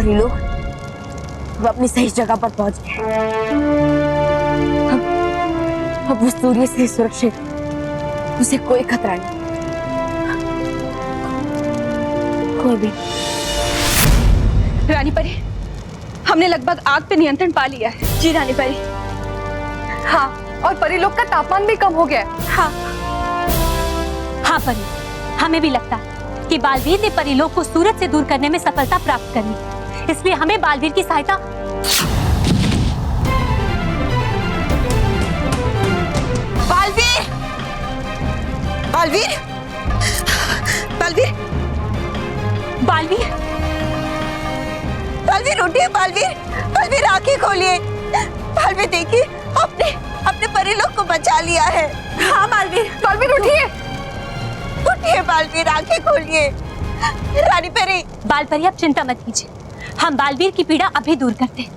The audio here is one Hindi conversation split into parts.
परिलोक अब अपनी सही जगह पर पहुंच गए। अब वो सूर्य से सुरक्षित, उसे कोई खतरा नहीं, कोई भी। रानी परी, हमने लगभग आग पे नियंत्रण पा लिया है। जी रानी परी। हाँ, और परिलोक का तापमान भी कम हो गया है। हाँ हाँ परी, हमें भी लगता है कि बालवीर ने परिलोक को सूरज से दूर करने में सफलता प्राप्त कर ली, इसलिए हमें बालवीर की सहायता। बालवीर, बालवीर, बालवीर, बालवीर, बालवीर उठिए, बालवीर, बालवीर आंखें खोलिए। बालवीर देखिए, अपने अपने परिलोक को बचा लिया है। हाँ बालवीर, बालवीर उठिए, उठिए बालवीर, आंखें खोलिए। रानी परी। बाल परी आप चिंता मत कीजिए, हम बालवीर की पीड़ा अभी दूर करते हैं।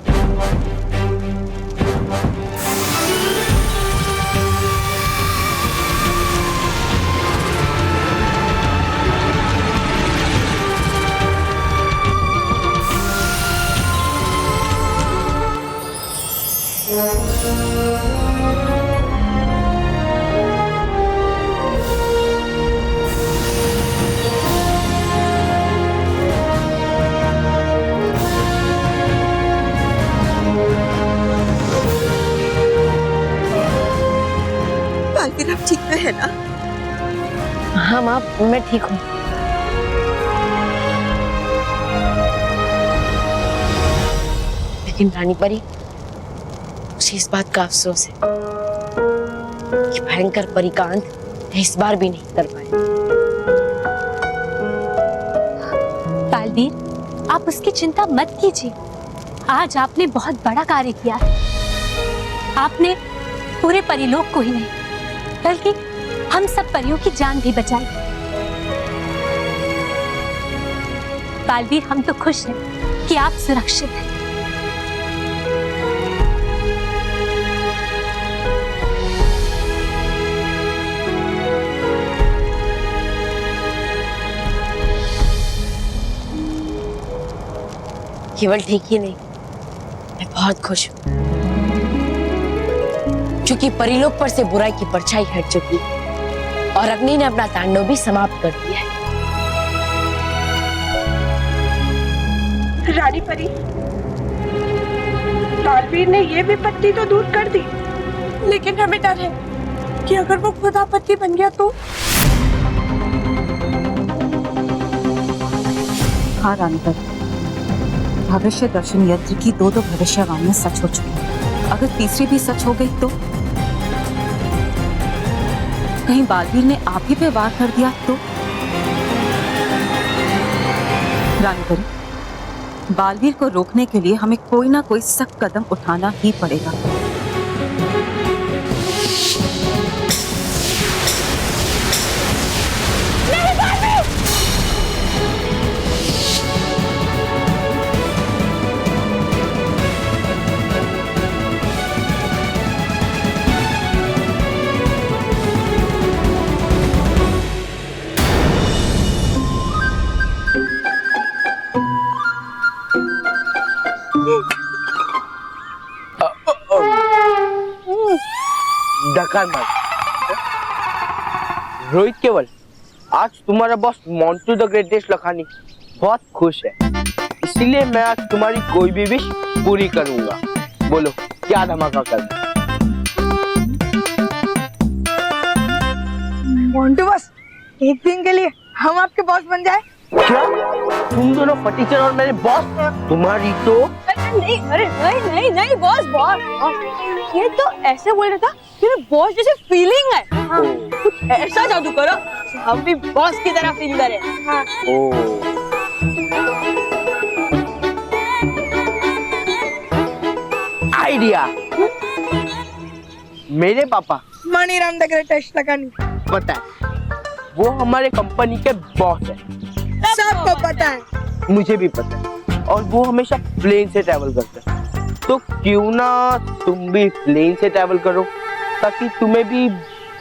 बालवीर आप ठीक तो है ना? हाँ माँ, मैं ठीक हूँ। लेकिन रानी परी, मुझे इस बात का अफसोस है कि भयंकर परी का अंत इस बार भी नहीं कर पाए। बालवीर, आप उसकी चिंता मत कीजिए। आज आपने बहुत बड़ा कार्य किया है। आपने पूरे परिलोक को ही नहीं, बल्कि हम सब परियों की जान भी बचाई। बालवीर, हम तो खुश हैं कि आप सुरक्षित हैं। केवल ठीक ही नहीं, मैं बहुत खुश हूँ क्योंकि परिलोक पर से बुराई की परछाई हट चुकी और अग्नि ने अपना तांडव भी समाप्त कर दिया है। रानी परी, बालवीर ने ये विपत्ति तो दूर कर दी, लेकिन हमें डर है कि अगर वो खुद आपत्ति बन गया तो। हाँ रानी परी, भविष्य दर्शन यंत्र की दो भविष्यवाणियां सच हो चुकी हैं। अगर तीसरी भी सच हो गई तो कहीं बालवीर ने आप ही पे वार कर दिया तो? रानी परी, बालवीर को रोकने के लिए हमें कोई ना कोई सख्त कदम उठाना ही पड़ेगा। डकार मत। रोहित केवल, आज तुम्हारा boss Montu the greatest Lakhani बहुत खुश है, इसीलिए मैं आज तुम्हारी कोई भी विश पूरी करूंगा। बोलो क्या धमाका करना? मोंटू बस, एक दिन के लिए हम आपके बॉस बन जाए? क्या तुम दोनों फटीचर और मेरे बॉस? तुम्हारी तो नहीं, अरे नहीं नहीं नहीं बॉस, बॉस ये तो ऐसे बोल रहा था कि बॉस जैसे फीलिंग है। हाँ, कुछ ऐसा जादू करो हम भी बॉस की तरह फील करें। हाँ। आइडिया। मेरे पापा मणिराम द ग्रेटेस्ट लखानी, पता है वो हमारे कंपनी के बॉस है। सबको पता है। मुझे भी पता है, और वो हमेशा प्लेन से ट्रैवल करते हैं। तो क्यों ना तुम भी प्लेन से ट्रैवल करो ताकि तुम्हें भी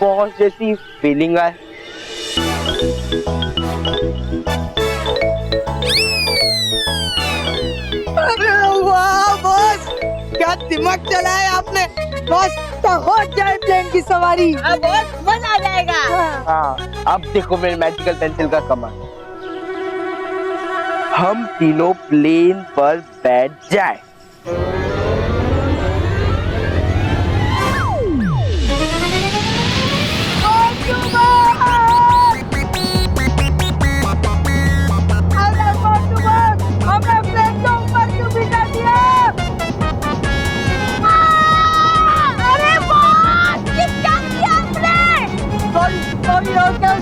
बॉस जैसी फीलिंग आए। दिमाग चलाया आपने बॉस, तो हो जाए प्लेन की सवारी। बॉस मजा आ जाएगा। हाँ, अब देखो मेरे मैजिकल पेंसिल का कमाल। हम तीनों प्लेन पर बैठ जाए।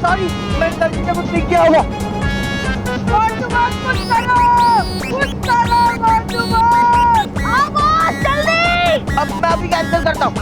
सॉरी, मैं गलती से कुछ सीख गया होगा। जल्दी! अब मैं अभी कैंसिल करता हूँ।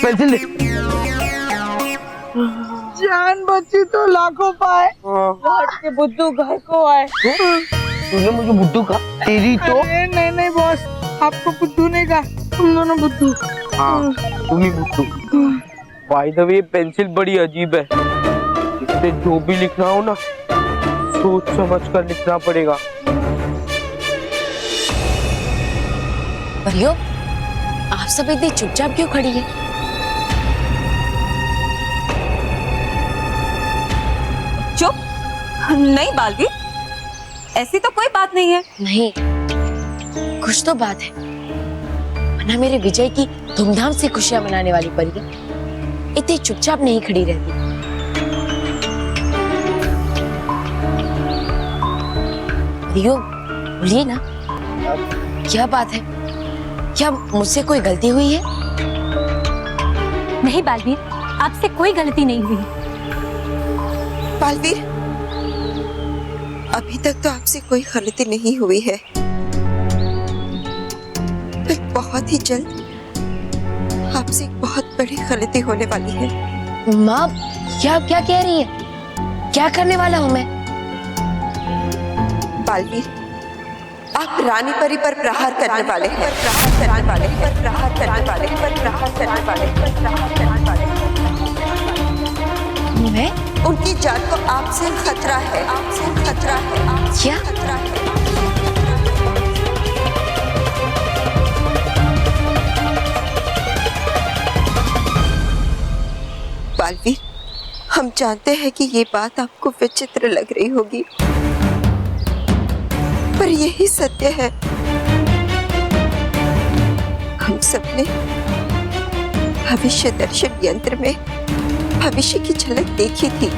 पेंसिल ले। जान बची तो लाखों पाए। लौट के बुद्धू घर को आए। तूने मुझे बुद्धू कहा? तेरी तो नहीं नहीं बॉस, आपको बुद्धू नहीं कहा, तुम दोनों बुद्धू। हाँ, तुम ही बुद्धू। बाय द वे, पेंसिल बड़ी अजीब है। इससे जो भी लिखना हो ना, सोच समझ कर लिखना पड़ेगा। परियो, आप सब इतनी चुपचाप क्यों खड़ी है? चुप? नहीं बालवीर, ऐसी तो कोई बात नहीं है। नहीं, कुछ तो बात है, वरना मेरे विजय की धूमधाम से खुशियां मनाने वाली परिया इतनी चुपचाप नहीं खड़ी रहती। परियो, बोलिए ना, क्या बात है? क्या मुझसे कोई गलती हुई है? नहीं बालवीर, आपसे कोई गलती नहीं हुई। बालवीर, अभी तक तो आपसे कोई गलती नहीं हुई है, पर बहुत ही जल्द आपसे एक बहुत बड़ी गलती होने वाली है। माँ, क्या क्या कह रही है? क्या करने वाला हूँ मैं? बालवीर, आप रानी परी पर प्रहार करने वाले हैं। प्रहार करने वाले हैं। प्रहार करने वाले हैं। प्रहार करने वाले हैं। प्रहार करने वाले हैं। मैं? उनकी जान को आपसे खतरा है। आपसे खतरा है। आपसे क्या? खतरा है। बालवीर, हम जानते हैं कि ये बात आपको विचित्र लग रही होगी, पर यही सत्य है। हम सबने भविष्य दर्शन यंत्र में भविष्य की झलक देखी थी।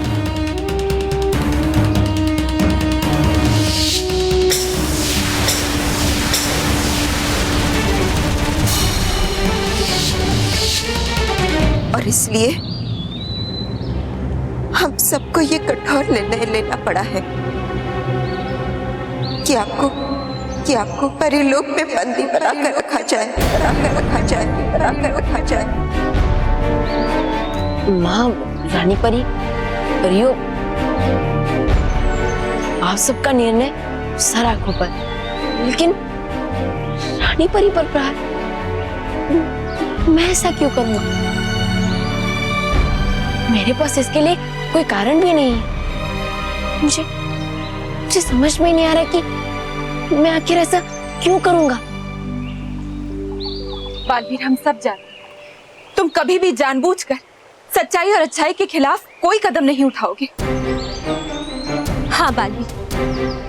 और इसलिए हम सबको ये कठोर निर्णय लेना पड़ा है कि आपको परिलोक में बंदी बनाकर रखा जाए। बनाकर रखा जाए। बनाकर रखा जाए। माँ, रानी परी, परियो, आप सबका निर्णय सर आंखों पर, लेकिन रानी परी पर प्रहार, मैं ऐसा क्यों करूंगा? मेरे पास इसके लिए कोई कारण भी नहीं है। मुझे समझ में नहीं आ रहा कि मैं आखिर ऐसा क्यों करूंगा। बालवीर, हम सब जानते हैं, तुम कभी भी जानबूझकर सच्चाई और अच्छाई के खिलाफ कोई कदम नहीं उठाओगे। हाँ बालवीर,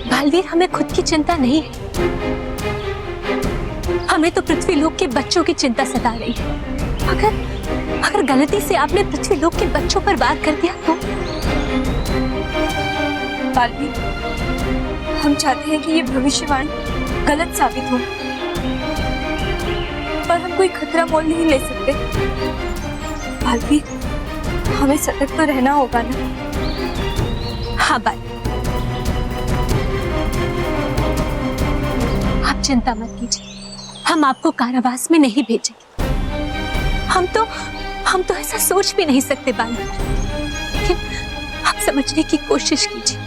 बालवीर, हमें खुद की चिंता नहीं है, हमें तो पृथ्वीलोक के बच्चों की चिंता सता रही है। अगर गलती से आपने पृथ्वीलोक के बच्चों पर वार कर दिया तो? बालवीर, हम चाहते हैं कि ये भविष्यवाणी गलत साबित हो, पर हम कोई खतरा मोल नहीं ले सकते। बालवीर, हमें सतर्क तो रहना होगा ना? हाँ बालवीर, आप चिंता मत कीजिए, हम आपको कारावास में नहीं भेजेंगे। हम तो ऐसा सोच भी नहीं सकते बालवीर, लेकिन आप समझने की कोशिश कीजिए,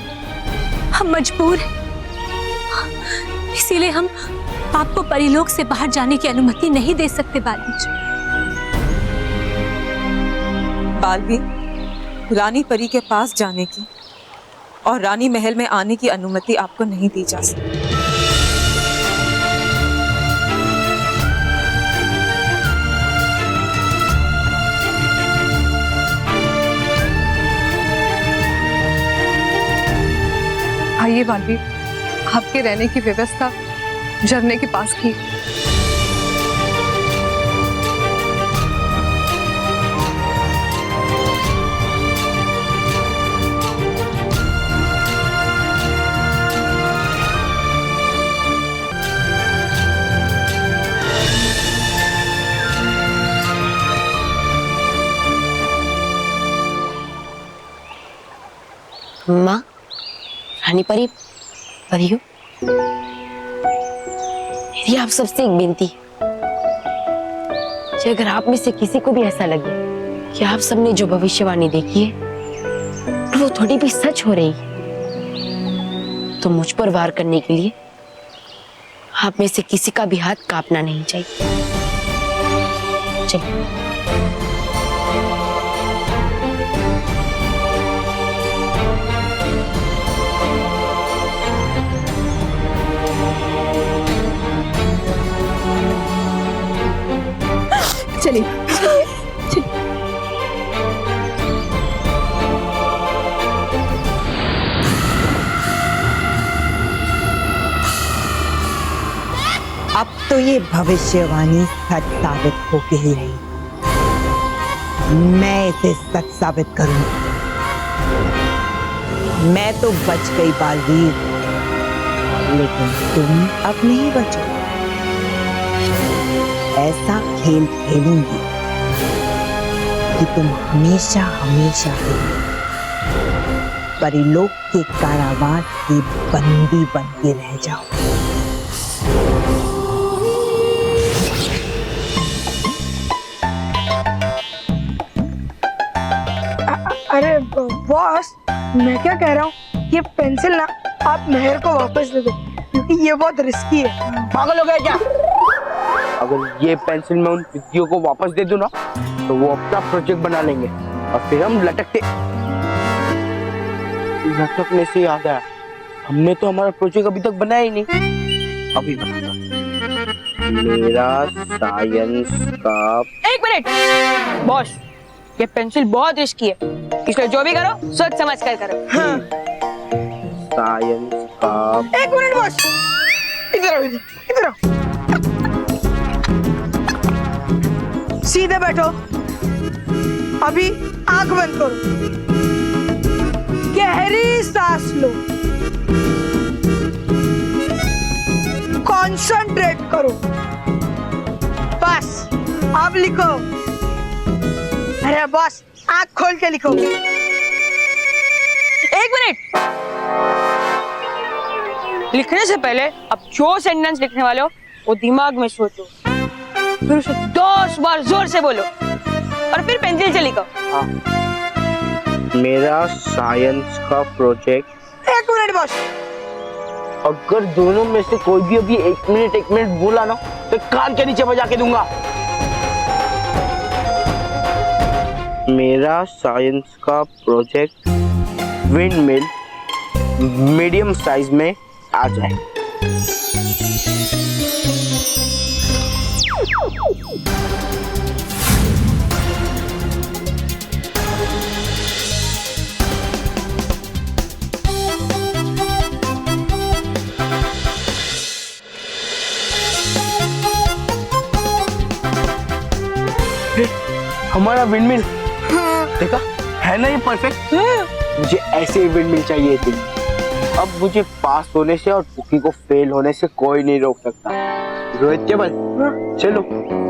हम मजबूर हैं, इसीलिए हम आपको परिलोक से बाहर जाने की अनुमति नहीं दे सकते बालवीर। बालवीर, रानी परी के पास जाने की और रानी महल में आने की अनुमति आपको नहीं दी जा सकती। आइए बालवीर, आपके रहने की व्यवस्था झरने के पास की। माँ, रानी परी, परियो, मेरी आप सबसे एक विनती है कि अगर आप में से किसी को भी ऐसा लगे कि आप सबने जो भविष्यवाणी देखी है वो थोड़ी भी सच हो रही है, तो मुझ पर वार करने के लिए आप में से किसी का भी हाथ कांपना नहीं चाहिए। चलिए। चलिए। अब तो ये भविष्यवाणी सच साबित हो के ही रही। मैं इसे सच साबित करूंगी। मैं तो बच गई बालवीर, लेकिन तुम अब नहीं बचो। ऐसा खेल खेलूंगी कि तुम हमेशा हमेशा के लिए परिलोक के कारावास के बंदी बन के रह जाओ। अरे बॉस, मैं क्या कह रहा हूँ, ये पेंसिल ना आप मेहर को वापस दे दो, क्योंकि ये बहुत रिस्की है। पागल हो गए क्या? अगर ये पेंसिल मैं उन विद्याओं को वापस दे दूं ना, तो वो अपना प्रोजेक्ट बना लेंगे और फिर हम लटकने से याद आया, हमने तो हमारा प्रोजेक्ट अभी तक बनाया ही नहीं। अभी बनाता। मेरा साइंस का। एक मिनट बॉस, ये पेंसिल बहुत रिस्की है, इसलिए जो भी करो सोच समझ कर करो। हाँ। साइंस का। एक मिनट बॉस, इधर आओ, इधर आओ। सीधे बैठो, अभी आंख बंद करो, गहरी सांस लो, कंसंट्रेट करो, बस अब लिखो। अरे बॉस, आंख खोल के लिखो। एक मिनट, लिखने से पहले अब जो सेंटेंस लिखने वाले हो वो दिमाग में सोचो, फिर उसे 10 बार जोर से बोलो और फिर पेंसिल से लिखो। हाँ। मेरा साइंस का प्रोजेक्ट। एक मिनट बॉस, अगर दोनों में से कोई भी अभी एक मिनट बोला ना, तो कान के नीचे बजा के दूंगा। मेरा साइंस का project wind mill medium size में आ जाए। हमारा विंडमिल देखा है ना, ये परफेक्ट। मुझे ऐसे विंडमिल चाहिए थी। अब मुझे पास होने से और पुकी को फेल होने से कोई नहीं रोक सकता। रोहित केवल चलो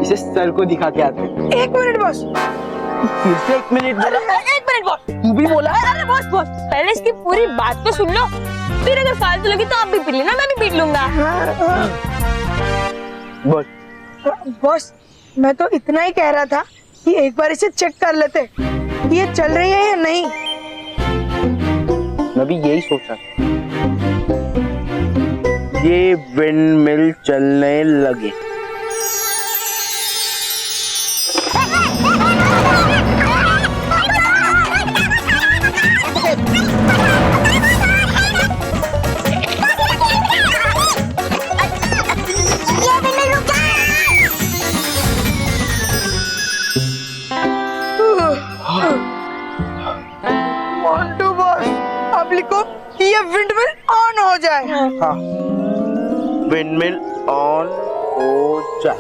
इसे सर को दिखा के आते हैं। एक मिनट बॉस, फिर से एक मिनट बोला। एक मिनट बॉस, तू भी बोला। अरे बॉस पहले इसकी पूरी बात तो सुन लो, फिर अगर फालतू लगी तो आप भी पीट लेना, मैं भी पीट लूंगा। बोल। बॉस मैं तो इतना ही कह रहा था कि एक बार इसे चेक कर लेते कि ये चल रही है या नहीं। मैं भी यही सोचा। ये विंड मिल चलने लगे। मोंटू बॉस आप लिखो कि ये विंड मिल ऑन हो जाए। हाँ, विंड मिल ऑन हो जाए।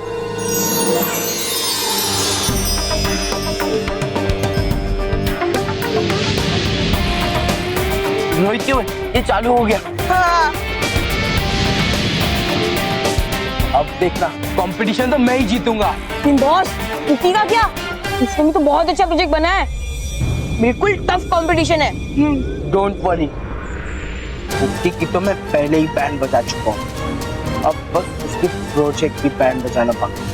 रोहित क्यों है? ये चालू हो गया। हाँ। अब देखना, कंपटीशन तो मैं ही जीतूंगा। बॉस कुकी का क्या? इसमें भी तो बहुत अच्छा प्रोजेक्ट बना है, बिल्कुल टफ कंपटीशन है। डोंट वरी, कुकी की तो मैं पहले ही बैंड बजा चुका हूँ। अब बस उसके प्रोजेक्ट की बैंड बजाना बाकी।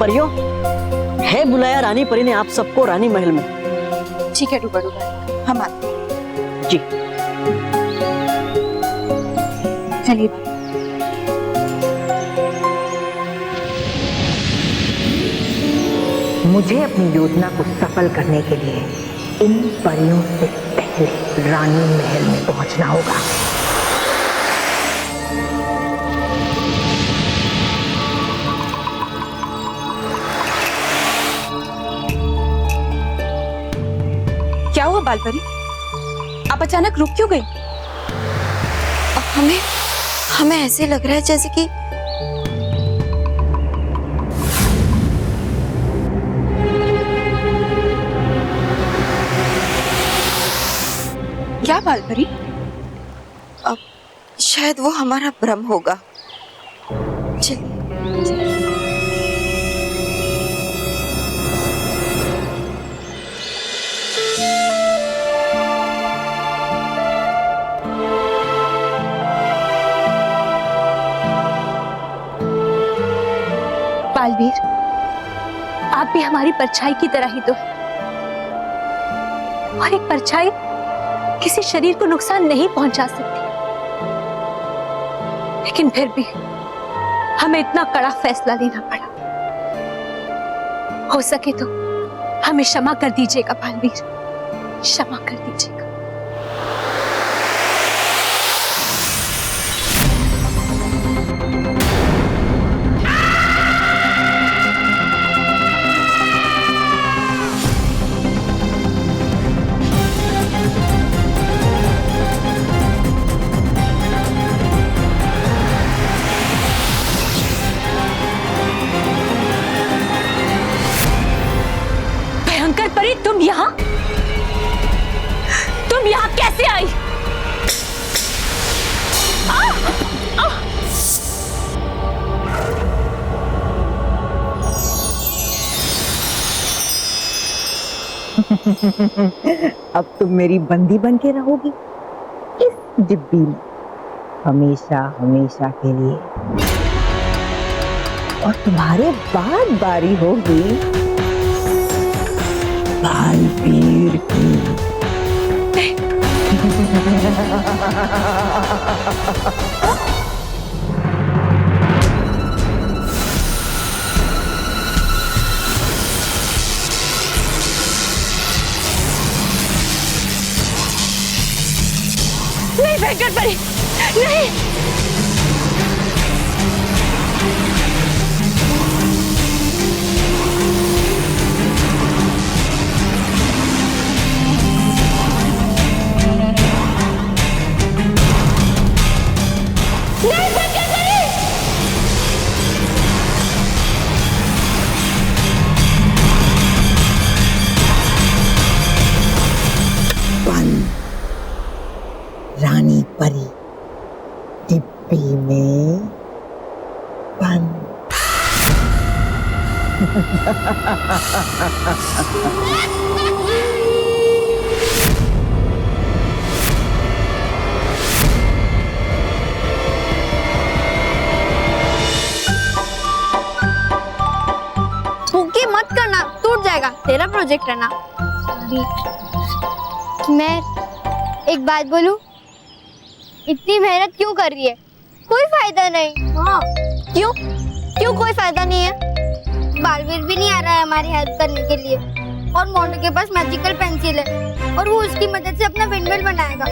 परियों, है बुलाया रानी परी ने आप सबको रानी महल में। ठीक है डूबा डूबा, हम आते हैं। जी। चलिए। मुझे अपनी योजना को सफल करने के लिए इन परियों से पहले रानी महल में पहुंचना होगा। क्या हुआ बालपरी? आप अचानक रुक क्यों गई? हमें ऐसे लग रहा है जैसे कि क्या बालपरी? अब शायद वो हमारा भ्रम होगा। चलिए। बालवीर, आप भी हमारी परछाई की तरह ही तो है, और एक परछाई किसी शरीर को नुकसान नहीं पहुंचा सकती, लेकिन फिर भी हमें इतना कड़ा फैसला लेना पड़ा। हो सके तो हमें क्षमा कर दीजिएगा बालवीर, क्षमा कर दीजिएगा। परी, तुम यहाँ कैसे आई? अब तुम मेरी बंदी बन के रहोगी इस डिब्बी में हमेशा हमेशा के लिए, और तुम्हारे बाद बारी होगी बालवीर की। नहीं वेंकट परी, नहीं। रानी परी डिब्बी में बंद। जाएगा, तेरा प्रोजेक्ट है ना। मैं एक बात बोलूं, इतनी मेहनत क्यों कर रही है? कोई फायदा नहीं। हाँ, क्यों क्यों कोई फायदा नहीं है? बालवीर भी नहीं आ रहा है हमारी हेल्प करने के लिए, और मोंटू के पास मैजिकल पेंसिल है और वो उसकी मदद से अपना विंडमिल बनाएगा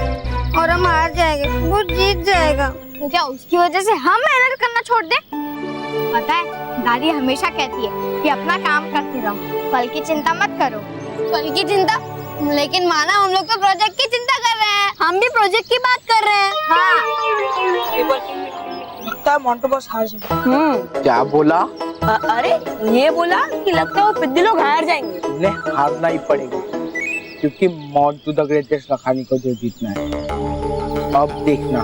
और हम हार जाएंगे, वो जीत जाएगा। तो क्या उसकी वजह से हम मेहनत करना छोड़ दें? पता है, दादी हमेशा कहती है कि अपना काम करते रहो, फल की चिंता मत करो। फल की चिंता? लेकिन माना हम लोग तो प्रोजेक्ट की चिंता कर रहे हैं, हम भी प्रोजेक्ट की बात कर रहे हैं। हाँ। लगता है मोंटू बॉस हार जाएंगे। क्या बोला? अरे ये बोला कि लगता है वो पिद्दी लोग हार जाएंगे। उन्हें हारना ही पड़ेगा, क्योंकि मोंटू द ग्रेटेस्ट लखानी को जो जीतना है। अब देखना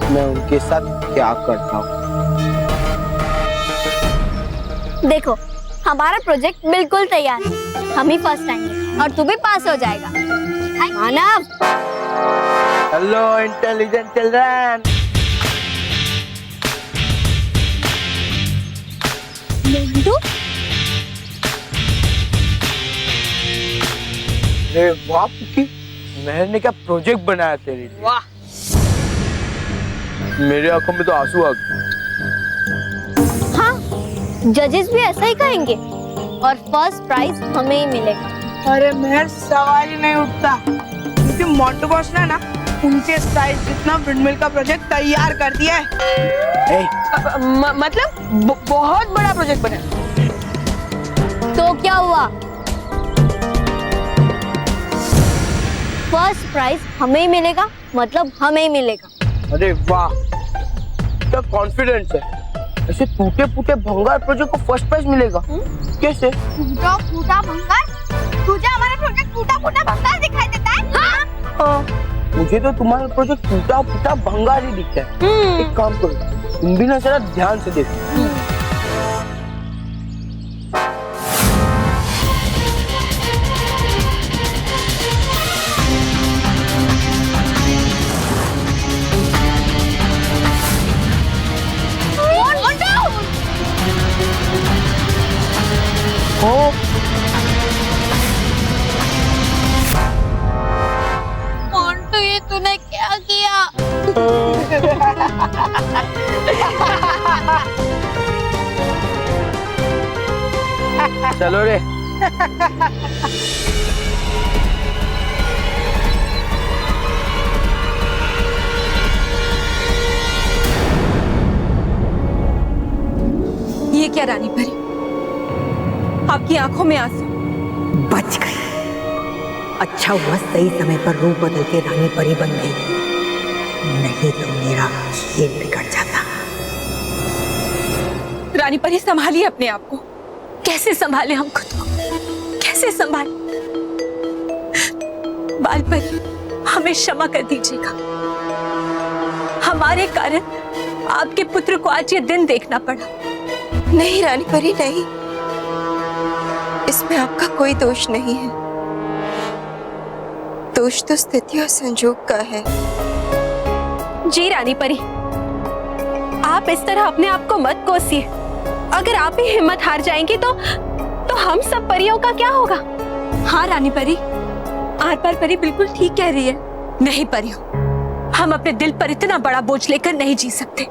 मैं उनके साथ क्या करता हूँ। देखो, हमारा प्रोजेक्ट बिल्कुल तैयार है, हम ही फर्स्ट आएंगे और तू भी पास हो जाएगा। Manav. Hello intelligent children. Montu? अरे वाह पुकी, मैंने क्या प्रोजेक्ट बनाया तेरे लिए। वाह, मेरे आंखों में तो आंसू आ गए। हाँ, जजेस भी ऐसा ही कहेंगे और फर्स्ट प्राइज हमें ही मिलेगा। अरे मेहर, सवाल ही नहीं उठता, क्योंकि मोंटू बॉस ने ना उनके साइज जितना विंडमिल का प्रोजेक्ट तैयार कर दिया है। मतलब बहुत बड़ा प्रोजेक्ट बना। तो क्या हुआ? फर्स्ट प्राइज हमें ही मिलेगा, मतलब हमें ही मिलेगा। अरे वाह, क्या कॉन्फिडेंस है। ऐसे टूटे फूटे भंगार प्रोजेक्ट को फर्स्ट प्राइज मिलेगा? कैसे? टूटा फूटा भंगार? तुझे हमारा प्रोजेक्ट टूटा फूटा भंगार दिखाई देता है? हाँ, मुझे तो तुम्हारा प्रोजेक्ट टूटा फूटा भंगार ही दिखता है। एक काम करो, तुम भी ना जरा ध्यान से देखो। मोंटू, ये तूने क्या किया? चलो रे। ये क्या रानी परी, आपकी आंखों में आंसू? बच गई। अच्छा हुआ सही समय पर रूप बदल के रानी परी बन गई, नहीं तो मेरा खेल बिगड़ जाता। रानी परी, संभालिए अपने आप को। कैसे संभाले हम खुद को, कैसे संभाले? बाल परी, हमें क्षमा कर दीजिएगा, हमारे कारण आपके पुत्र को आज ये दिन देखना पड़ा। नहीं रानी परी, नहीं, इसमें आपका कोई दोष नहीं है। दोष तो स्थिति और संजोग का है। जी रानी परी, आप इस तरह अपने आप को मत कोसिए। अगर आप ही हिम्मत हार जाएंगी तो हम सब परियों का क्या होगा? हाँ रानी परी, आर पार परी बिल्कुल ठीक कह रही है। नहीं परियों, हम अपने दिल पर इतना बड़ा बोझ लेकर नहीं जी सकते।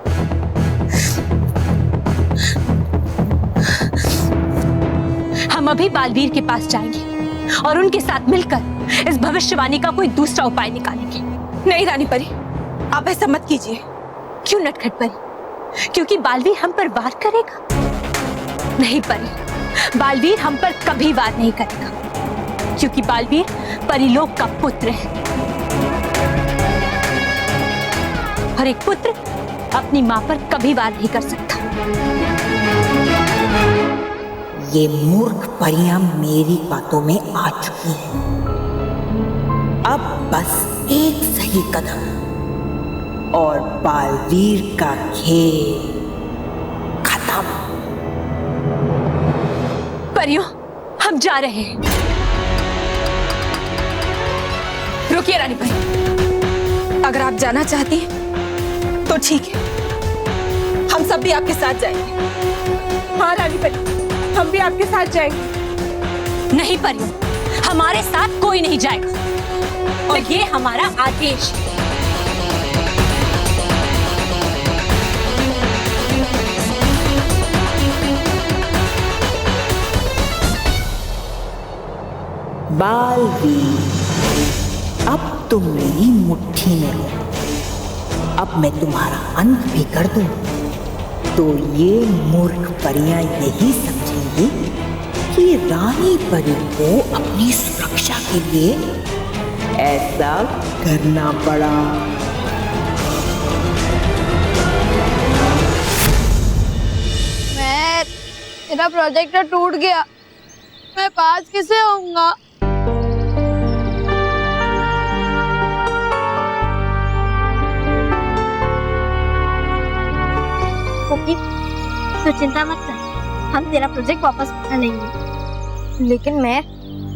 हम अभी बालवीर के पास जाएंगे और उनके साथ मिलकर इस भविष्यवाणी का कोई दूसरा उपाय निकालेंगे। नहीं रानी परी, आप ऐसा मत कीजिए। क्यों नटखट परी? क्योंकि बालवीर हम पर वार करेगा? नहीं परी, बालवीर हम पर कभी वार नहीं करेगा, क्योंकि बालवीर परिलोक का पुत्र है और एक पुत्र अपनी मां पर कभी वार नहीं कर सकता। ये मूर्ख परियां मेरी बातों में आ चुकी हैं। अब बस एक सही कदम और बालवीर का खेल खत्म। परियों, हम जा रहे हैं। रुकिए रानी परी, अगर आप जाना चाहती हैं तो ठीक है, हम सब भी आपके साथ जाएंगे। हाँ रानी परी, हम भी आपके साथ जाएंगे। नहीं परियों, हमारे साथ कोई नहीं जाएगा और ये हमारा आदेश है। बालवीर, अब तुम मेरी मुट्ठी में हो। अब मैं तुम्हारा अंत भी कर दूं तो ये मूर्ख परियां यही समझेंगी कि रानी परी को अपनी सुरक्षा के लिए ऐसा करना पड़ा। मेरा प्रोजेक्ट टूट गया, मैं पास किसे होऊंगा? तो चिंता मत कर, हम तेरा प्रोजेक्ट वापस बना लेंगे। लेकिन मैं,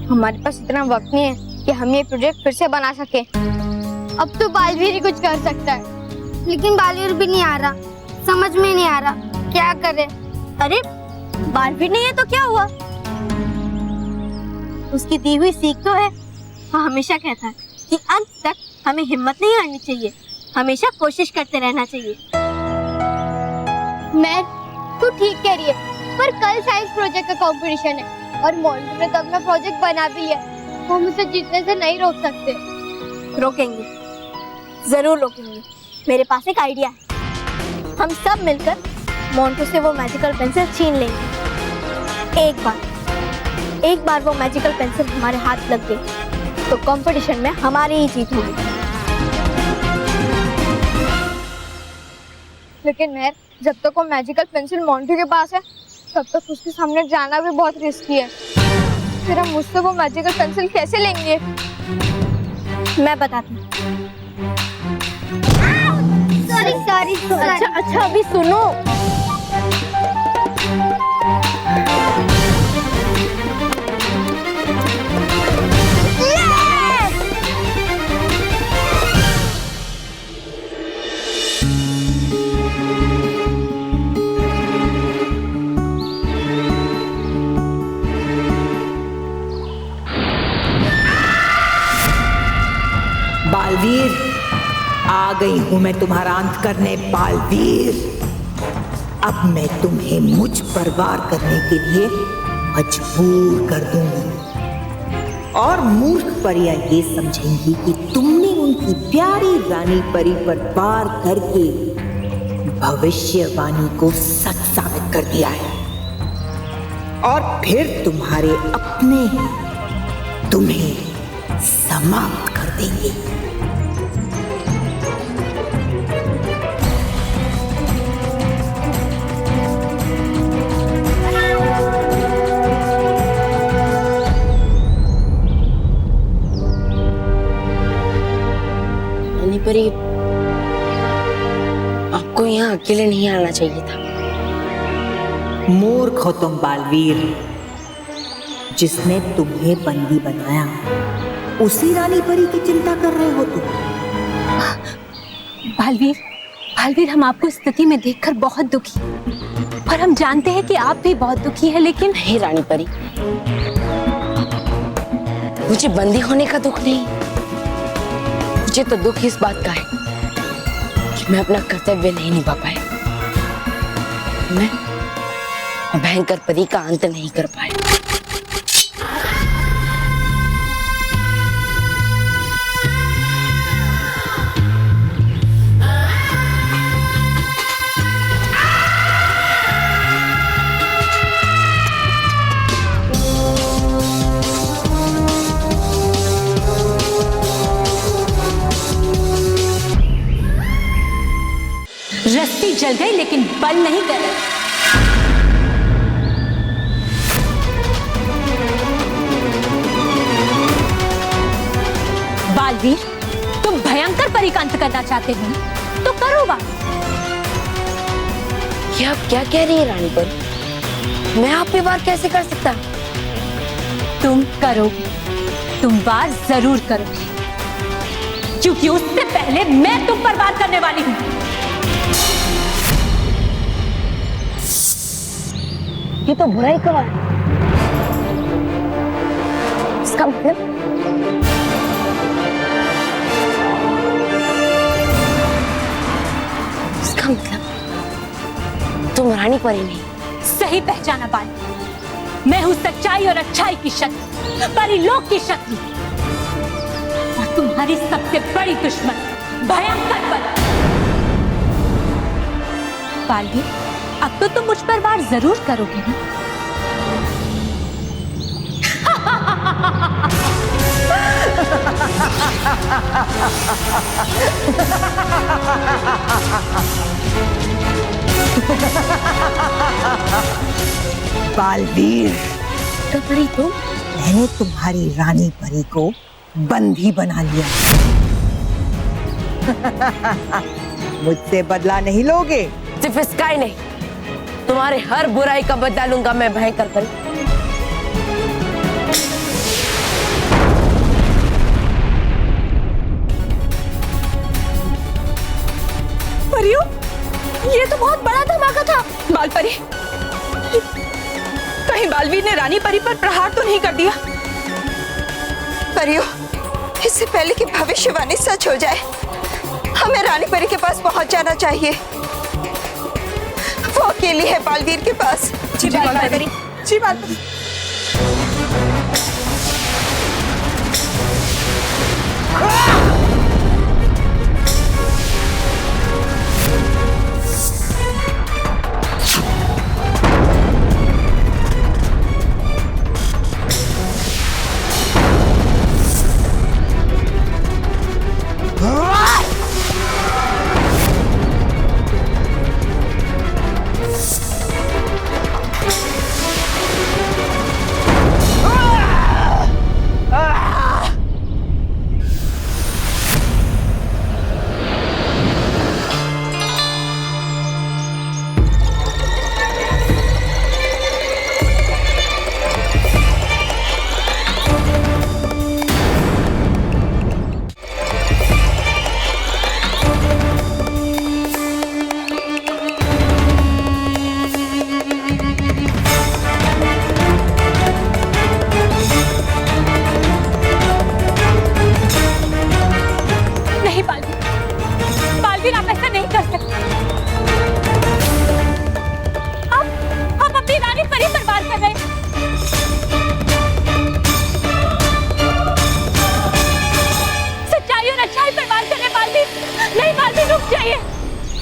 हमारे पास इतना वक्त नहीं है कि हम ये प्रोजेक्ट फिर से बना सके। अब तो बालवीर ही कुछ कर सकता है, लेकिन बालवीर भी नहीं आ रहा, समझ में नहीं आ रहा क्या करे। अरे बालवीर नहीं है तो क्या हुआ, उसकी दी हुई सीख तो है। वो हमेशा कहता है कि अंत तक हमें हिम्मत नहीं हारनी चाहिए, हमेशा कोशिश करते रहना चाहिए। मैं, तू ठीक कह रही है, पर कल साइंस प्रोजेक्ट का कंपटीशन है और मोन्टू ने तो अपना प्रोजेक्ट बना भी लिया, वो मुझसे जीतने से नहीं रोक सकते। रोकेंगे, जरूर रोकेंगे। मेरे पास एक आइडिया है, हम सब मिलकर मोन्टू से वो मैजिकल पेंसिल छीन लेंगे। एक बार वो मैजिकल पेंसिल हमारे हाथ लग गई तो कंपटीशन में हमारी ही जीत होगी। लेकिन मैं, जब तक वो मैजिकल पेंसिल मोन्टू के पास है तब तक उसके सामने जाना भी बहुत रिस्की है। फिर हम मुझसे वो मैजिकल पेंसिल कैसे लेंगे? मैं बताती हूँ। सॉरी। अच्छा अभी सुनो। बालवीर, आ गई हूं मैं तुम्हारा अंत करने। बालवीर, अब मैं तुम्हें मुझ पर वार करने के लिए मजबूर कर दूंगी और मूर्ख परियां ये समझेंगी कि तुमने उनकी प्यारी रानी परी पर वार करके भविष्यवाणी को सच साबित कर दिया है और फिर तुम्हारे अपने ही तुम्हें समाप्त कर देंगे। रानी परी, आपको यहाँ अकेले नहीं आना चाहिए था। मूर्ख हो तुम बालवीर, जिसने तुम्हें बंदी बनाया उसी रानी परी की चिंता कर रहे हो तुम। बालवीर, हम आपको इस स्थिति में देखकर बहुत दुखी और हम जानते हैं कि आप भी बहुत दुखी हैं, लेकिन नहीं रानी परी, मुझे बंदी होने का दुख नहीं, मुझे तो दुख इस बात का है कि मैं अपना कर्तव्य नहीं निभा पाया। मैं भयंकर परी का अंत नहीं कर पाया। रस्सी जल गई लेकिन बल नहीं गया। बालवीर, तुम भयंकर परी का अंत करना चाहते हो तो करो बात। ये आप क्या कह रही है रानी परी? मैं आप पे वार कैसे कर सकता? तुम करोगे, तुम वार जरूर करोगे, क्योंकि उससे पहले मैं तुम पर वार करने वाली हूं। ये तो बुराई का वार है। इसका मतलब तुम रानी परी नहीं। सही पहचाना बाली, मैं हूँ सच्चाई और अच्छाई की शक्ति, परिलोक की शक्ति, और तुम्हारी सबसे बड़ी दुश्मन भयंकर बल। बाली, अब तो तुम मुझ पर वार जरूर करोगे ना? बालवीर, तो परी तुम? मैंने तुम्हारी रानी परी को बंदी बना लिया। मुझसे बदला नहीं लोगे? सिर्फ इसका ही नहीं, तुम्हारे हर बुराई का बदला लूंगा मैं भयंकर परी। परियों, ये तो बहुत बड़ा धमाका था। बालपरी, कहीं बालवीर ने रानी परी पर प्रहार तो नहीं कर दिया? परियों, इससे पहले कि भविष्यवाणी सच हो जाए, हमें रानी परी के पास पहुंच जाना चाहिए। वो अकेली है बालवीर के पास। जी बालपरी, जी बालपरी।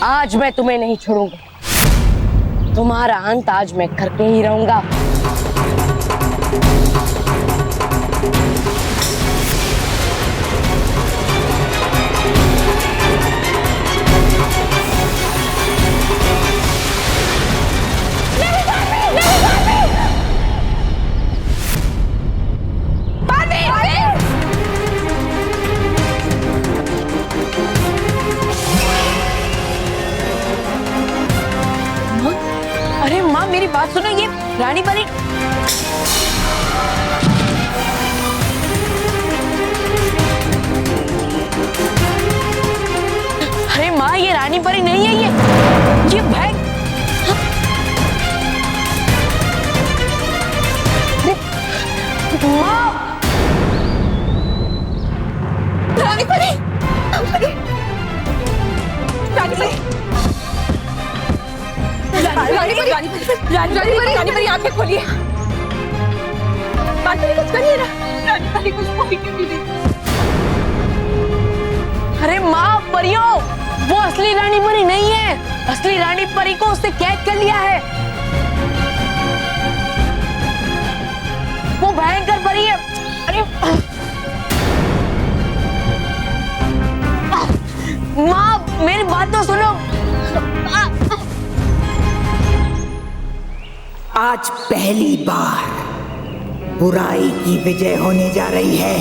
आज मैं तुम्हें नहीं छोड़ूंगा, तुम्हारा अंत आज मैं करके ही रहूंगा। अरे माँ, मेरी बात सुनो, ये रानी परी। अरे माँ, ये रानी परी नहीं है, ये भैंस। माँ, रानी परी, रानी परी आंखें खोलिए। बालपरी कुछ करिए ना, रानी परी कुछ बोली क्यों नहीं? अरे माँ, परियों, वो असली रानी परी नहीं है। असली रानी परी को उसने कैद कर लिया है। वो भयंकर परी है। अरे माँ, मेरी बात तो सुनो। आज पहली बार बुराई की विजय होने जा रही है।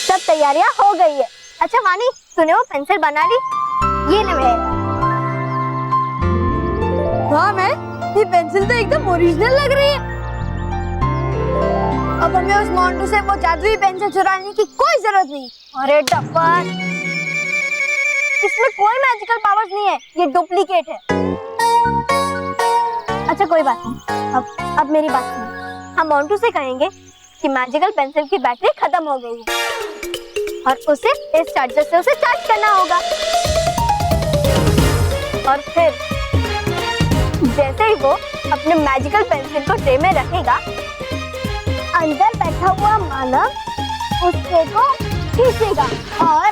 सब तैयारियां हो गई है। अच्छा वानी, तूने वो पेंसिल बना ली? ये ले मैं। वाह मैं, ये पेंसिल तो एकदम ओरिजिनल लग रही है। अब हमें उस मोंटू से वो जादुई पेंसिल चुराने की कोई जरूरत नहीं। अरे डब्बर, इसमें कोई मैजिकल पावर्स नहीं है, ये डुप्लीकेट है। अच्छा कोई बात नहीं, अब मेरी बात सुनो। हम मोंटू से कहेंगे कि मैजिकल पेंसिल की बैटरी खत्म हो गई है और उसे इस चार्जर से उसे चार्ज करना होगा। और फिर जैसे ही वो अपने मैजिकल पेंसिल को ट्रे में रखेगा, अंदर बैठा हुआ मानव उस ट्रे को खींचेगा और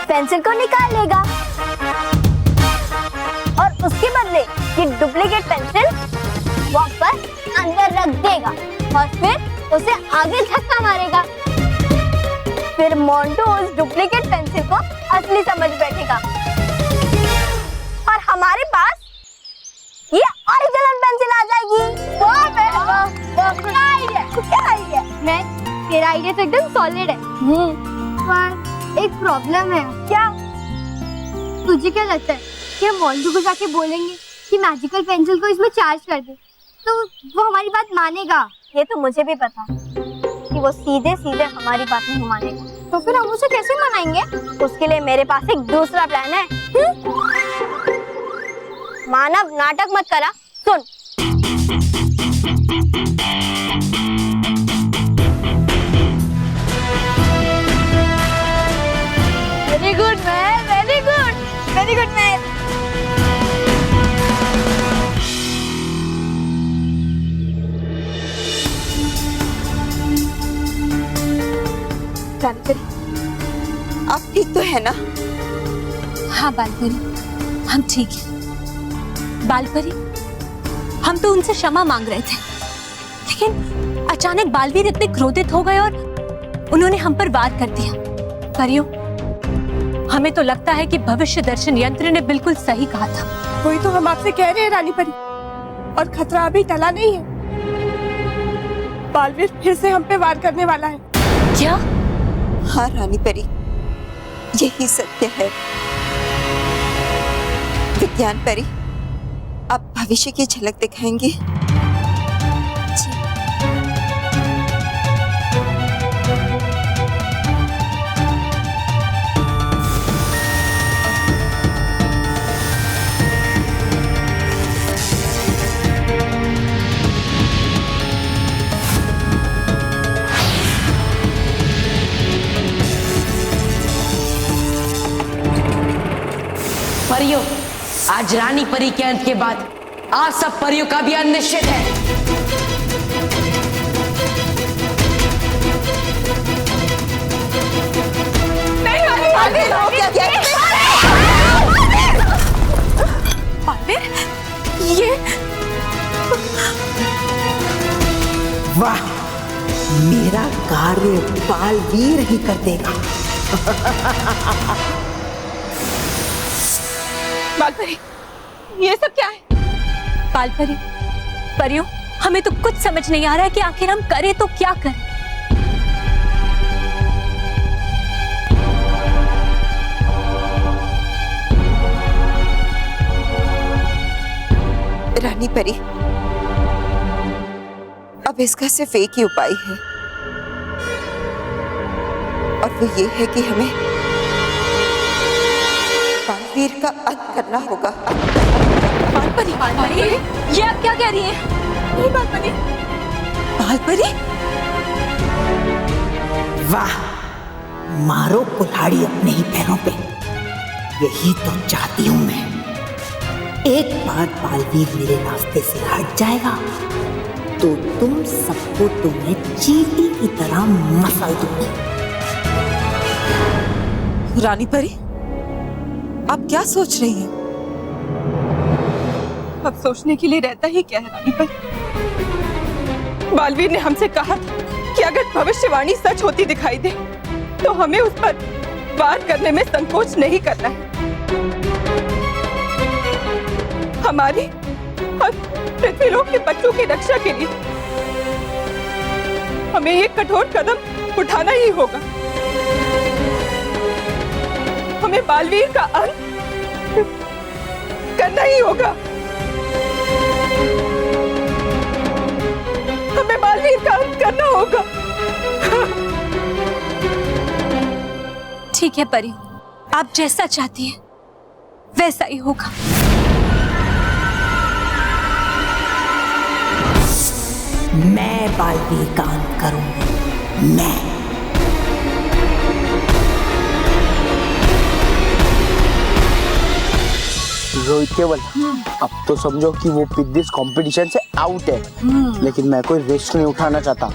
पेंसिल को निकाल लेगा और उसके बदले ये डुप्लीकेट पेंसिल वापस अंदर रख देगा और फिर उसे आगे धक्का मारेगा। फिर मोंटू उस डुप्लीकेट पेंसिल को असली समझ बैठेगा और हमारे पास ये ओरिजिनल पेंसिल आ जाएगी। क्या आइडिया, क्या आइडिया? मैं तेरा आइडिया तो एकदम सॉलिड है। पर एक प्रॉब्लम है। क्या? तुझे क्या लगता है कि हम मोंटू को जाके बोलेंगे कि मैजिकल पेंसिल को इसमें चार्ज कर दे तो वो हमारी बात मानेगा? ये तो मुझे भी पता है कि वो सीधे सीधे हमारी बात नहीं मानेगा। तो फिर हम उसे कैसे मनाएंगे? उसके लिए मेरे पास एक दूसरा प्लान है। मानव नाटक मत करा, सुन। Very good man, very good, very good man. आप ठीक तो है ना? हाँ बालपरी, हम ठीक हैं। बालपरी, हम तो उनसे क्षमा मांग रहे थे, लेकिन अचानक बालवीर इतने क्रोधित हो गए और उन्होंने हम पर वार कर दिया। परियों, हमें तो लगता है कि भविष्य दर्शन यंत्र ने बिल्कुल सही कहा था। वही तो हम आपसे कह रहे हैं रानी परी, और खतरा अभी टला नहीं है। बालवीर फिर से हम पे वार करने वाला है। क्या? हाँ रानी परी, यही सत्य है। विज्ञान परी, आप भविष्य की झलक दिखाएंगे? परियों, आज रानी परी के अंत के बाद आप सब परियों का भी अंत निश्चित है। नहीं बालवीर, ये वाह, मेरा कार्य बालवीर ही कर देगा। बालपरी, ये सब क्या है? बालपरी, परियों, हमें तो कुछ समझ नहीं आ रहा है कि आखिर हम करें तो क्या करें। रानी परी, अब इसका सिर्फ एक ही उपाय है, और वो ये है कि हमें बालवीर का अंत करना होगा। बालपरी, बालपरी, ये आप क्या कह रही हैं? नहीं बालपरी, बालपरी, वाह, मारो कुल्हाड़ी अपने ही पैरों पे। यही तो चाहती हूं मैं। एक बार बालवीर मेरे रास्ते से हट जाएगा तो तुम सबको तुम्हें चींटी की तरह मसल दूंगी। रानी परी, आप क्या सोच रही हैं? अब सोचने के लिए रहता ही क्या है रानी परी। बालवीर ने हमसे कहा था कि अगर भविष्यवाणी सच होती दिखाई दे तो हमें उस पर वार करने में संकोच नहीं करना है। हमारी और पृथ्वीलोक के बच्चों की रक्षा के लिए हमें एक कठोर कदम उठाना ही होगा। हमें बालवीर का अंत करना ही होगा। हमें बालवीर का अंत करना होगा। ठीक है परी, आप जैसा चाहती हैं वैसा ही होगा। मैं बालवीर का अंत करूंगी, मैं। रोहित केवल, अब तो समझो कि वो पिद्दिस कंपटीशन से आउट है, लेकिन मैं कोई रिस्क नहीं उठाना चाहता।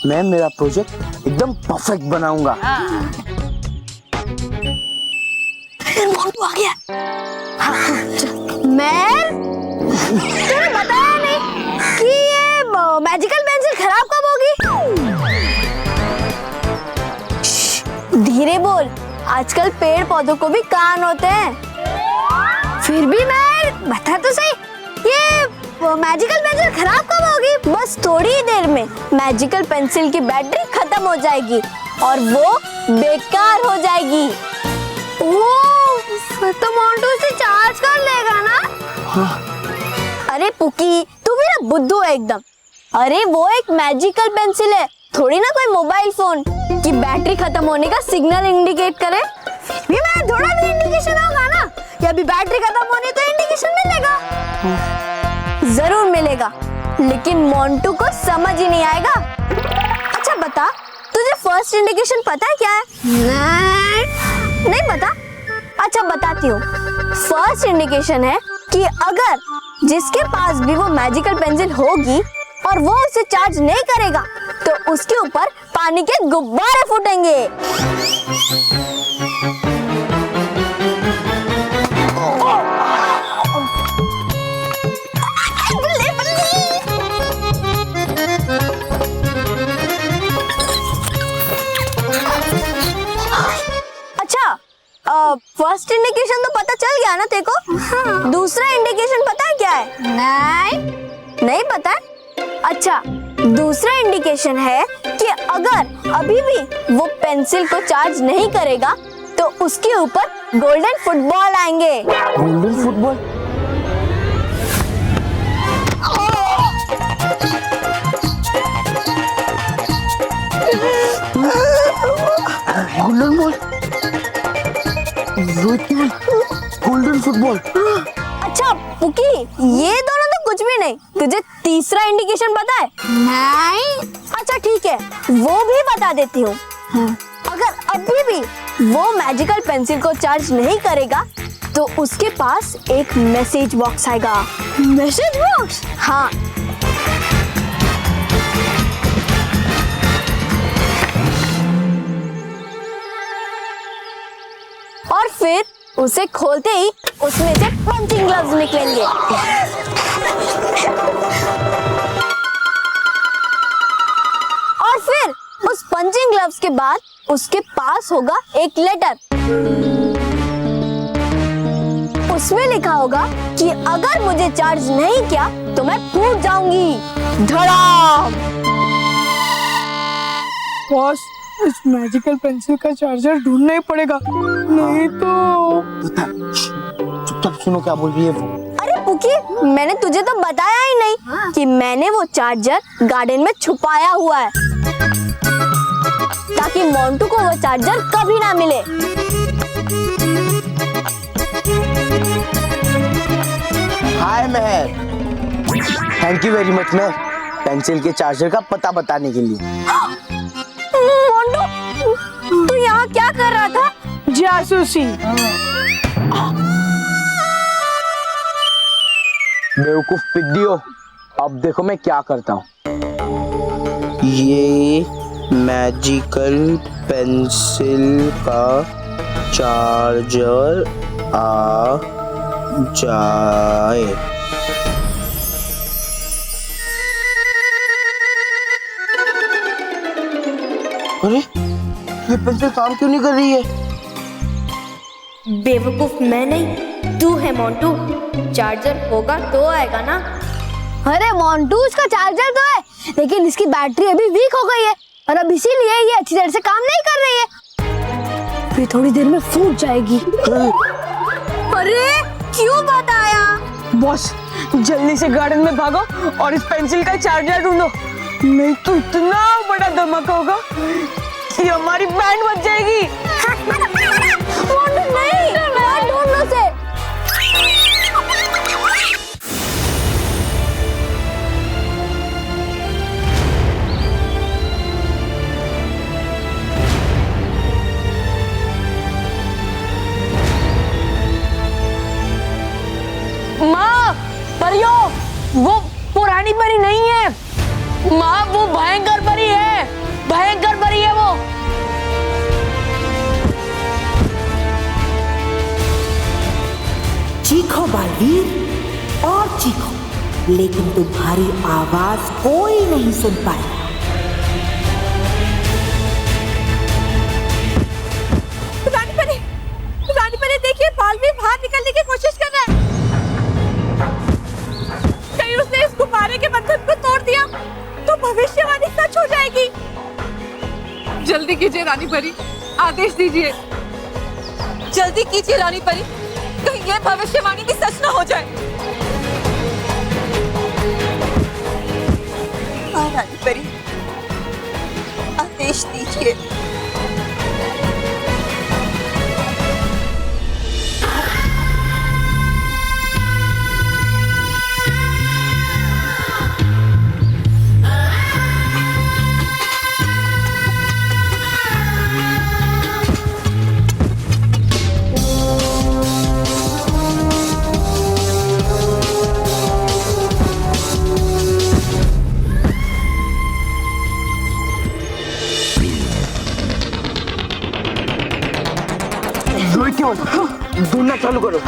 मैं मेरा प्रोजेक्ट एकदम परफेक्ट बनाऊंगा। मोंटू आ गया। मैं तूने बताया नहीं कि ये मैजिकल पेंसिल खराब कब होगी? धीरे बोल, आजकल पेड़ पौधों को भी कान होते हैं। फिर भी मैं बता तो सही, ये मैजिकल पेंसिल खराब कब होगी? बस थोड़ी ही देर में मैजिकल पेंसिल की बैटरी खत्म हो जाएगी और वो बेकार हो जाएगी। ओह, तो मोंटू इसे चार्ज कर लेगा ना? हाँ। अरे पुकी, तू भी ना बुद्धू है एकदम। अरे वो एक मैजिकल पेंसिल है, थोड़ी ना कोई मोबाइल फोन की बैटरी खत्म होने का सिग्नल इंडिकेट करे। भी मैं थोड़ा भी इंडिकेशन होगा ना, या भी बैटरी खत्म होने तो इंडिकेशन मिलेगा। जरूर मिलेगा, लेकिन मोंटू को समझ ही नहीं आएगा। अच्छा बता, तुझे फर्स्ट इंडिकेशन पता है क्या है? नहीं पता? अच्छा बताती हूँ। फर्स्ट इंडिकेशन है कि अगर जिसके पास भी वो मैजिकल पेंसिल होगी और वो उसे चार्ज नहीं करेगा तो उसके ऊपर पानी के गुब्बारे फूटेंगे। फर्स्ट इंडिकेशन तो पता चल गया ना तेरे को? हाँ। दूसरा इंडिकेशन पता है क्या है? नहीं पता है? अच्छा, दूसरा इंडिकेशन है कि अगर अभी भी वो पेंसिल को चार्ज नहीं करेगा तो उसके ऊपर गोल्डन फुटबॉल आएंगे। Golden football? Golden ball, golden football. अच्छा पुकी, ये दोनों तो कुछ भी नहीं। तुझे तीसरा इंडिकेशन पता है? नहीं। अच्छा ठीक है, वो भी बता देती हूँ। अगर अभी भी वो मैजिकल पेंसिल को चार्ज नहीं करेगा तो उसके पास एक मैसेज बॉक्स आएगा। Message box? हाँ। और फिर उसे खोलते ही उसमें से पंचिंग ग्लव्स निकलेंगे। और फिर उस पंचिंग ग्लव्स के बाद उसके पास होगा एक लेटर। उसमें लिखा होगा कि अगर मुझे चार्ज नहीं किया तो मैं फूट जाऊंगी। धड़ाम। बॉस, इस मैजिकल पेंसिल का चार्जर ढूंढना ही पड़ेगा, नहीं तो। चुपचाप सुनो क्या बोल रही है वो। अरे पुकी, मैंने तुझे तो बताया ही नहीं कि मैंने वो चार्जर गार्डन में छुपाया हुआ है ताकि मोंटू को वो चार्जर कभी ना मिले। Hi Mehar, thank you very much Mehar, pencil के चार्जर का पता बताने के लिए। मोंटू, तू यहाँ क्या कर रहा था? जासूसी। बेवकूफ पिद्दियो, अब देखो मैं क्या करता हूँ। ये मैजिकल पेंसिल का चार्जर आ जाए। अरे ये पेंसिल काम क्यों नहीं कर रही है? बेवकूफ मैं नहीं, तू है मोंटू। चार्जर होगा तो आएगा ना। अरे मोंटू, इसका चार्जर तो है, लेकिन इसकी बैटरी अभी वीक हो गई है और अब इसीलिए ये अच्छी तरह से काम नहीं कर रही है। फिर थोड़ी देर में फूट जाएगी। अरे क्यों बताया? बॉस, जल्दी से गार्डन में भागो और इस पेंसिल का चार्जर ढूंढो, नहीं तो इतना बड़ा धमाका होगा कि हमारी बैंड बज जाएगी। नहीं, ढूंढो से। परी नहीं है माँ, वो भयंकर परी है, भयंकर परी है वो। चीखो बालवीर और चीखो, लेकिन तुम्हारी आवाज कोई नहीं सुन पाएगा। रानी परी देखिए, बालवीर बाहर निकलने की कोशिश कर रहा है। कहीं उसने इस गुब्बारे के बंधन को तोड़ दिया तो भविष्यवाणी सच हो जाएगी। जल्दी कीजिए रानी परी, आदेश दीजिए। जल्दी कीजिए रानी परी, कहीं ये भविष्यवाणी भी सच ना हो जाए। हाँ रानी परी, आदेश दीजिए। ढूंढना चालू करो।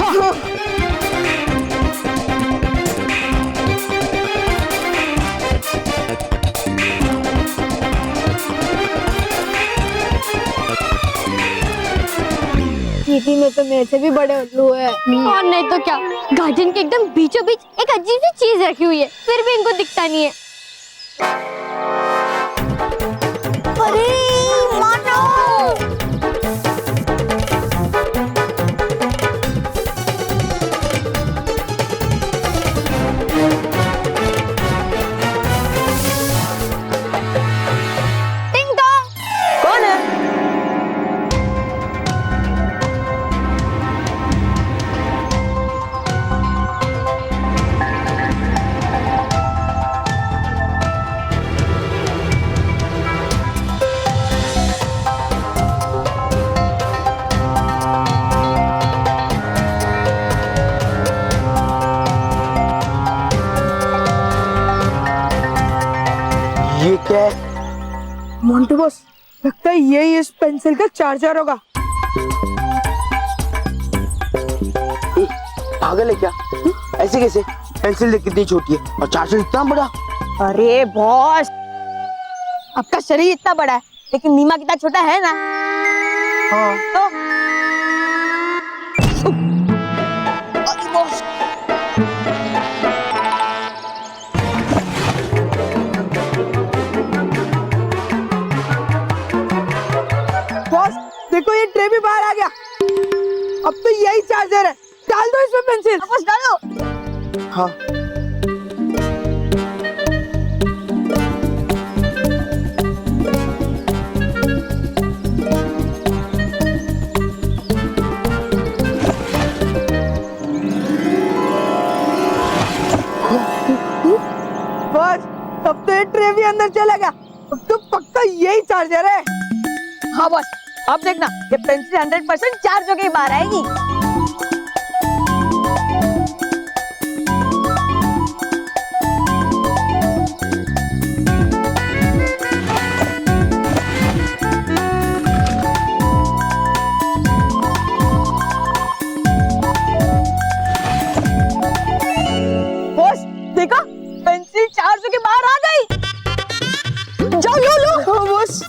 चीटी में तो मेरे से भी बड़े उल्लू है। और नहीं तो क्या, गार्डन के एकदम बीचों बीच एक अजीब सी चीज रखी हुई है, फिर भी इनको दिखता नहीं है। अरे मानो! टिंग टॉन्ग! कौन है? ये क्या है? मोंटू बॉस, लगता है यही इस पेंसिल का चार्जर होगा। पागल है क्या? ऐसे कैसे? पेंसिल देख कितनी छोटी है और चार्जर इतना बड़ा। अरे बॉस, आपका शरीर इतना बड़ा है लेकिन नीमा कितना छोटा है ना। हाँ। तो बॉस देखो, ये ट्रे भी बाहर आ गया। अब तो यही चार्जर है, डाल दो इसमें पेंसिल। बस डालो। हाँ। बस अब तो ये ट्रे भी अंदर चला गया। अब तो पक्का यही चार्जर है। हाँ बस, अब देखना ये पेंसिल 100% चार्ज होके ही बाहर आएगी। बॉस देखा, पेंसिल चार्ज होके बाहर आ गई। जाओ लो लो। हाँ बॉस।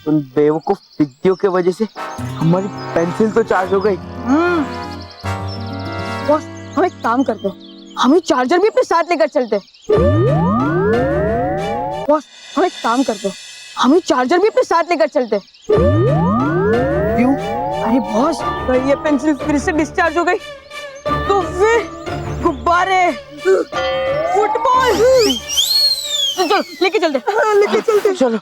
उन बेवकूफ विद्यों के वजह से हमारी पेंसिल तो चार्ज हो गई। बॉस, हम एक काम करते हैं, हम ये चार्जर भी अपने साथ लेकर चलते हैं। बॉस, हम एक काम करते हैं, हम ये चार्जर भी अपने साथ लेकर चलते हैं। क्यों? अरे बॉस, अगर ये पेंसिल फिर से डिस्चार्ज हो गई तो फिर गुब्बारे, फुटबॉल, चलो लेके चलते। लेके चलते। चलो।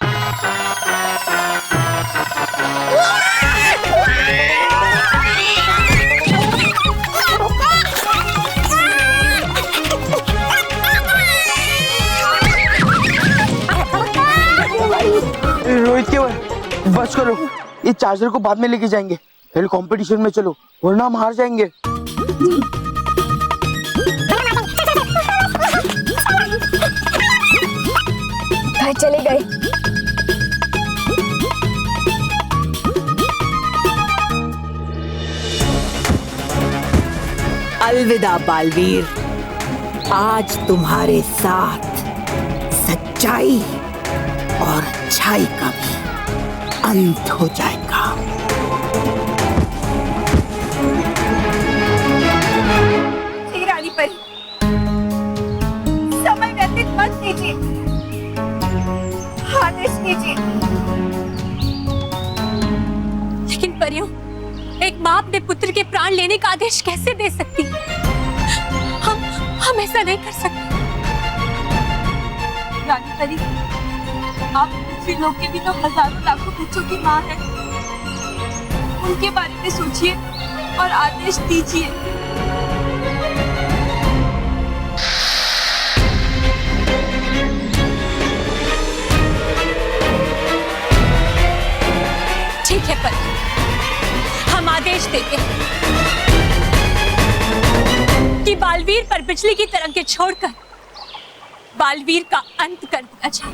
रोहित के बस करो, ये चार्जर को बाद में लेके जाएंगे, पहले कंपटीशन में चलो वरना हम हार जाएंगे। चले गए। अलविदा बालवीर, आज तुम्हारे साथ सच्चाई और अच्छाई का भी अंत हो जाएगा। रानी परी, समय व्यतीत मत कीजिए, आदेश कीजिए। लेकिन परियों, एक माँ अपने पुत्र के प्राण लेने का आदेश कैसे दे सकती है? हम ऐसा नहीं कर सकते। रानी परी, आप पृथ्वी लोक के भी तो हजारों लाखों बच्चों की माँ है, उनके बारे में सोचिए और आदेश दीजिए। ठीक है पर हम आदेश देते हैं कि बालवीर पर बिजली की तरंगें छोड़कर बालवीर का अंत कर दिया जाए।